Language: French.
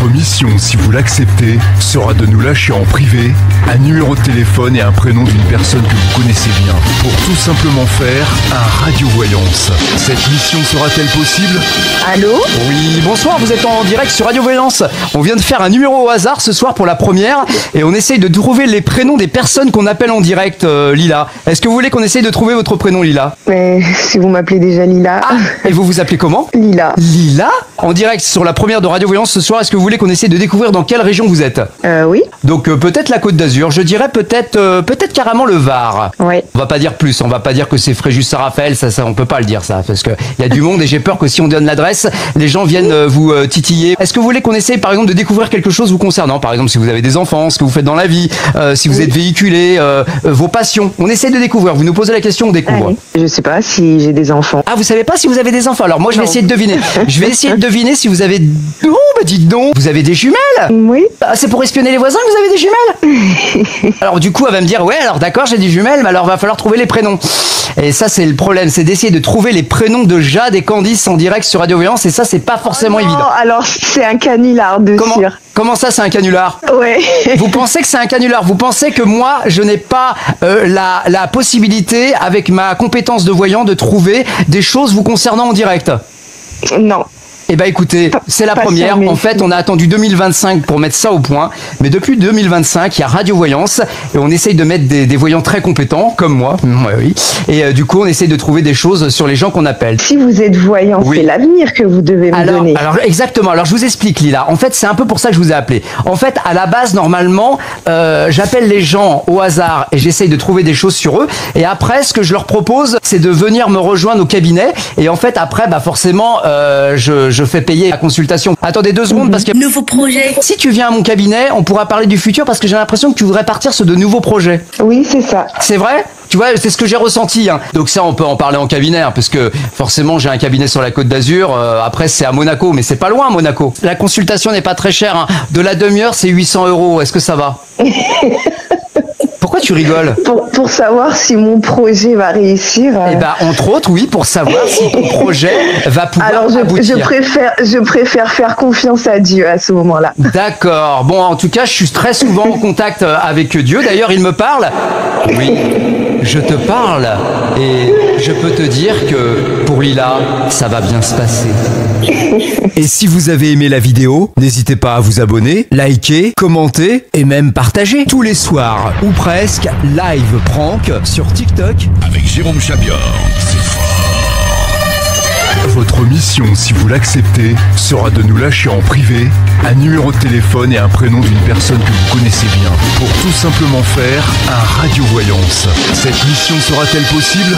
Votre mission, si vous l'acceptez, sera de nous lâcher en privé un numéro de téléphone et un prénom d'une personne que vous connaissez bien pour tout simplement faire un radio-voyance. Cette mission sera-t-elle possible? Allô? Oui, bonsoir, vous êtes en direct sur Radio Voyance. On vient de faire un numéro au hasard ce soir pour la première et on essaye de trouver les prénoms des personnes qu'on appelle en direct, Lila. Est-ce que vous voulez qu'on essaye de trouver votre prénom, Lila? Mais si vous m'appelez déjà Lila. Ah, et vous vous appelez comment? Lila. Lila? En direct sur la première de Radio Voyance ce soir, est-ce que vous voulez qu'on essaye de découvrir dans quelle région vous êtes? Oui. Donc peut-être la Côte d'Azur, je dirais peut-être carrément le Var. Ouais. On va pas dire plus, on va pas dire que c'est Fréjus-Saint-Raphaël, ça on peut pas le dire ça, parce que il y a du monde et j'ai peur que si on donne l'adresse, les gens viennent vous titiller. Est-ce que vous voulez qu'on essaye par exemple de découvrir quelque chose vous concernant, par exemple si vous avez des enfants, ce que vous faites dans la vie, si vous êtes véhiculé, vos passions. On essaye de découvrir. Vous nous posez la question, on découvre. Allez. Je sais pas si j'ai des enfants. Ah, vous savez pas si vous avez des enfants? Alors moi je vais Non. essayer de deviner. Je vais essayer de deviner si vous avez. Oh bah dites donc, vous avez des jumelles? Oui. Ah, c'est pour espionner les voisins que vous avez des jumelles? Alors du coup, elle va me dire, ouais, alors d'accord, j'ai des jumelles, mais alors va falloir trouver les prénoms. Et ça, c'est le problème, c'est d'essayer de trouver les prénoms de Jade et Candice en direct sur Radio Voyance, et ça, c'est pas forcément Oh non, évident. alors c'est un canular de sûr. Comment ça, c'est un canular? Ouais. Vous pensez que c'est un canular? Vous pensez que moi, je n'ai pas la possibilité, avec ma compétence de voyant, de trouver des choses vous concernant en direct? Non. Eh ben écoutez, c'est la Pas première. sûr, mais En fait, on a attendu 2025 pour mettre ça au point. Mais depuis 2025, il y a Radio Voyance et on essaye de mettre des voyants très compétents, comme moi. Ouais, oui. Et du coup, on essaye de trouver des choses sur les gens qu'on appelle. Si vous êtes voyant, Oui. c'est l'avenir que vous devez me donner. Alors exactement. Alors je vous explique, Lila. En fait, c'est un peu pour ça que je vous ai appelé. En fait, à la base, normalement, j'appelle les gens au hasard et j'essaye de trouver des choses sur eux. Et après, ce que je leur propose, c'est de venir me rejoindre au cabinet. Et en fait, après, bah forcément, je fais payer la consultation. Attendez 2 secondes parce que Nouveau projet. si tu viens à mon cabinet, on pourra parler du futur parce que j'ai l'impression que tu voudrais partir sur de nouveaux projets. Oui, c'est ça. C'est vrai? Tu vois, c'est ce que j'ai ressenti. Hein. Donc ça, on peut en parler en cabinet, hein, parce que forcément, j'ai un cabinet sur la Côte d'Azur. Après, c'est à Monaco, mais c'est pas loin, Monaco. La consultation n'est pas très chère. Hein. De la demi-heure, c'est 800 €. Est-ce que ça va? Pourquoi tu rigoles? Pour savoir si mon projet va réussir. Eh ben, entre autres, oui, pour savoir si ton projet va pouvoir Alors aboutir. je préfère faire confiance à Dieu à ce moment-là. D'accord. Bon, en tout cas, je suis très souvent en contact avec Dieu. D'ailleurs, il me parle. Oui, je te parle. Et je peux te dire que pour Lila, ça va bien se passer. Et si vous avez aimé la vidéo, n'hésitez pas à vous abonner, liker, commenter et même partager. Tous les soirs, ou presque, live prank sur TikTok. Avec Jérôme Chabior, c'est fort. Votre mission, si vous l'acceptez, sera de nous lâcher en privé un numéro de téléphone et un prénom d'une personne que vous connaissez bien pour tout simplement faire un radio-voyance. Cette mission sera-t-elle possible?